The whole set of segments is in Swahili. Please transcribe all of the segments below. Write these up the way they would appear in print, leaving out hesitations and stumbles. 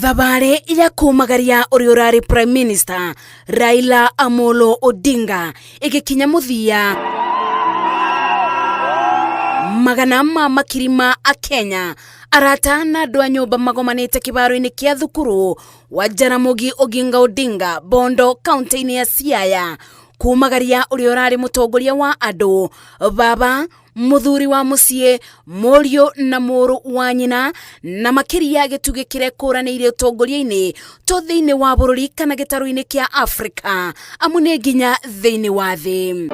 Thabari ya kũmagaria ũrĩa ũrarĩ Prime Minister Raila Odinga ĩgĩkinya mũthia. Magana ma makirima a Kenya arata na andũ a nyũmba magomanĩte kĩbaro-inĩ kĩa thukuru wa Jaramogi Oginga Odinga Bondo kaunti-inĩ ya Siaya kũmagaria ũrĩa ũrarĩ mũtongoria wa andũ, baba muthuri wa muciĩ, mũriũ na mũrũ wa nyina, na makĩria gĩtugĩ kĩrĩa kũranĩire ũtongoria-inĩ to thĩinĩ wa bũrũri kana gĩtarũ-inĩ kĩa Afrika amu nĩ nginya thĩinĩ wa thĩ.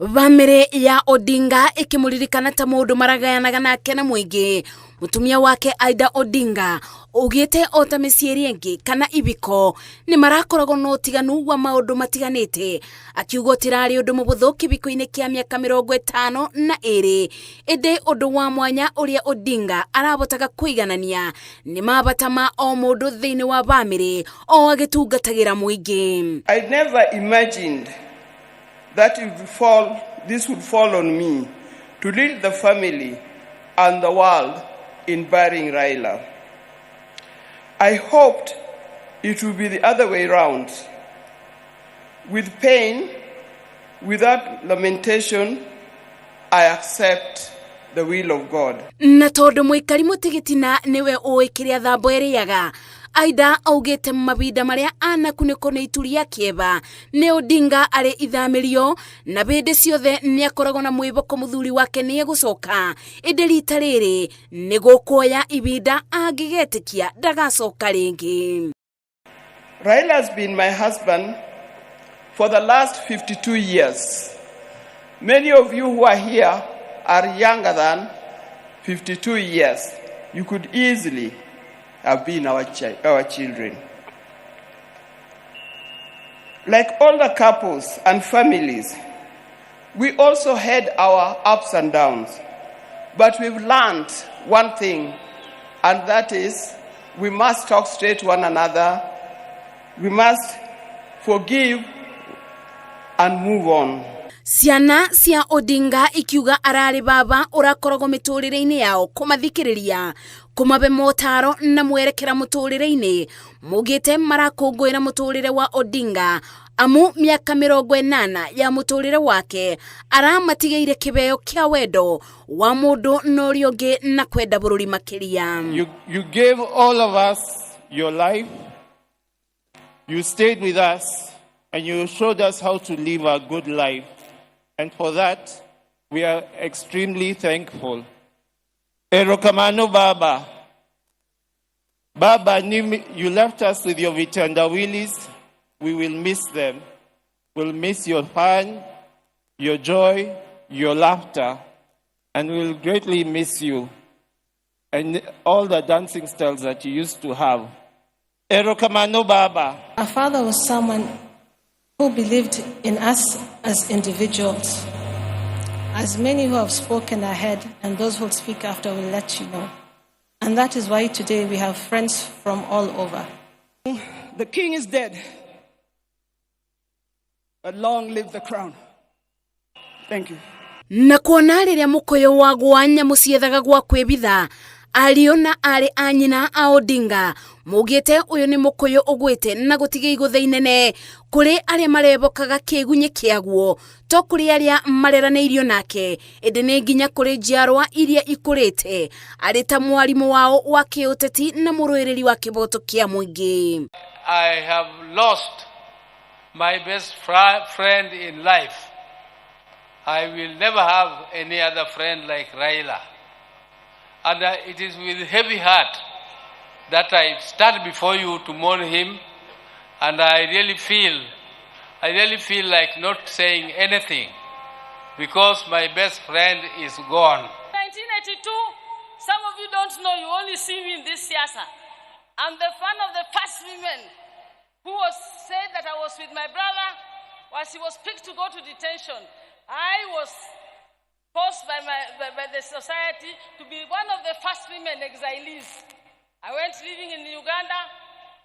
Bamĩrĩ ya Odinga ĩkĩmũririkana ta mũndũ maragayanaga nake na mũingĩ. Mutumia wake Raila Odinga ugĩte o ta mĩciĩ ĩngĩ kana ibiko nĩ marakoragwo na ũtiganu wa maũndũ matiganĩte, akiuga tirarĩ ũndũ mũbũthũ kĩbiko-inĩ kĩa mĩaka 52 ĩndĩ ũndũ wa mwanya ũrĩa Odinga arabotaga kũiganania nĩ mabata ma o mũndũ thĩinĩ wa bamĩrĩ o agĩtungatagĩra mũingĩ. I never imagined that this would fall on me to lead the family and the world in burying Raila. I hoped it would be the other way around. With pain, without lamentation, I accept the will of God. Na tondũ mũikari mũtigitina niwe ũĩ kĩrĩa thambo ĩrĩaga, Aida augĩte mabinda marĩa anakunĩko nĩ ituria kĩeba nĩ Odinga arĩ ithamĩrio na bĩndĩ ciothe nĩ akoragwo na mwĩboko mũthuri wake nĩ egũcoka, ĩndĩ rita rĩrĩ nĩ gũkuoya ibinda angĩgetĩkia ndagacoka rĩngĩ. Raila has been my husband for the last 52 years. Many of you who are here are younger than 52 years. You could easily have been our children. Like all the couples and families, we also had our ups and downs. But we've learned one thing, and that is we must talk straight to one another. We must forgive and move on. Ciana cia Odinga ikiuga ararĩ baba ũrakoragwo mĩtũrĩre-inĩ yao kũmathikĩrĩria, kũmabe motaro na mwerekera mũtũrĩre-inĩ. Mugĩte marakũngũĩra mũtũrĩre wa Odinga amu mĩaka 80 ya mũtũrĩre wake aramatigĩire kĩbeo kĩa wendo wa mũndũ na ũrĩa ũngĩ na kwenda bũrũri makĩria. You gave all of us your life. You stayed with us and you showed us how to live a good life. And for that, we are extremely thankful. Erokamano Baba. Baba, you left us with your vitandawilis. We will miss them. We'll miss your fun, your joy, your laughter. And we'll greatly miss you. And all the dancing styles that you used to have. Erokamano Baba. Our father was someone who believed in us as individuals. As many who have spoken ahead and those who will speak after will let you know. And that is why today we have friends from all over. The king is dead, but long live the crown. Thank you. Na kuona rĩrĩa mũkũyũ wa gwa nyamũ ciethaga gwa kwĩbitha, ariũ na arĩ a nyina a Odinga mugĩte ũyũ nĩ mũkũyũ ũgwĩte na gũtiga igũtha inene kũrĩ arĩa marebokaga kĩgunyĩ kĩaguo to kũrĩ arĩa mareranĩirio nake, ĩndĩ nĩ nginya kũrĩ njiarwa iria ikũrĩte arĩ ta mwarimũ wao wa kĩũteti na mũrũĩrĩri wa kĩboto kĩa mũingĩ. I have lost my best friend in life. I will never have any other friend like Raila. And it is with heavy heart that I stand before you to mourn him, and I really feel like not saying anything because my best friend is gone. 1982, some of you don't know, you only see me in this siasa. I'm the fan of the first woman who was said that I was with my brother while he was picked to go to detention. I was forced by the society to be one of the first women exilees. I went living in Uganda,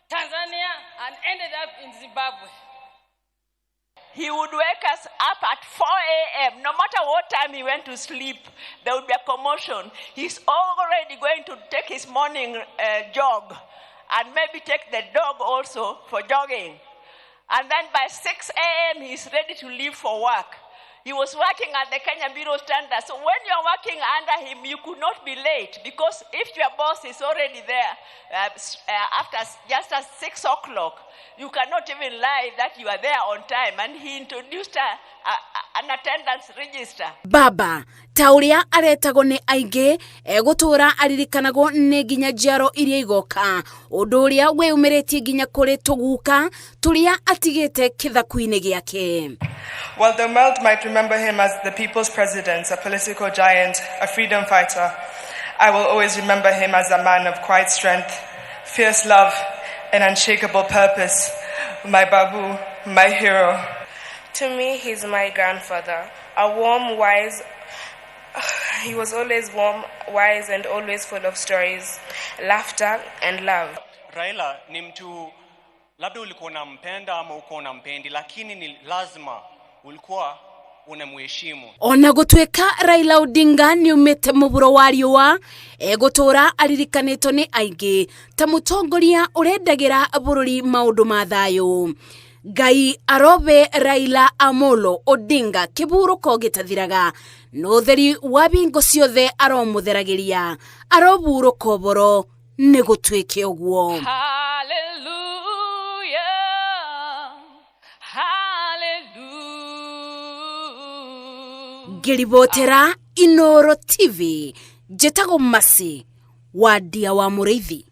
Tanzania, and ended up in Zimbabwe. he would wake us up at 4 a.m. No matter what time he went to sleep, there would be a commotion. He's already going to take his morning jog and maybe take the dog also for jogging. And then by 6 a.m. he's ready to leave for work. He was working at the Kenya Bureau Standard. So when you're working under him, you could not be late, because if your boss is already there after just at 6 o'clock, you cannot even lie that you are there on time. And he introduced an attendance register. Baba tauria aretagwo ni aingi egutura aririkanagwo ni nginya njaro iria igoka undu uria weyumiritie nginya kuri tuguka turia atigite kithaku-ini giake. While the world might remember him as the people's president, a political giant, a freedom fighter, I will always remember him as a man of quiet strength, fierce love, and unshakable purpose. My Babu, my hero. To me, he's my grandfather, a warm, wise. He was always warm, wise, and always full of stories, laughter, and love. Raila ni mtu labda ulikuwa unampenda ama uko unampendi, lakini ni lazima ulikuwa unamheshimu. Ona gutweka Raila Odinga ni umete muburo wa riwa egutura aririkanitwo ni aingi ta mutongoria urendagira bururi maundu ma thayu. Ngai arobe Raila Amolo Odinga kiburuko gitathiraga no theri wa bingo ciothe aromũtheragiria aroburuko boro ni gutwike uguo. Ngiribotera Inoro TV njetago Masi wa Ndia wa Mũrĩithi.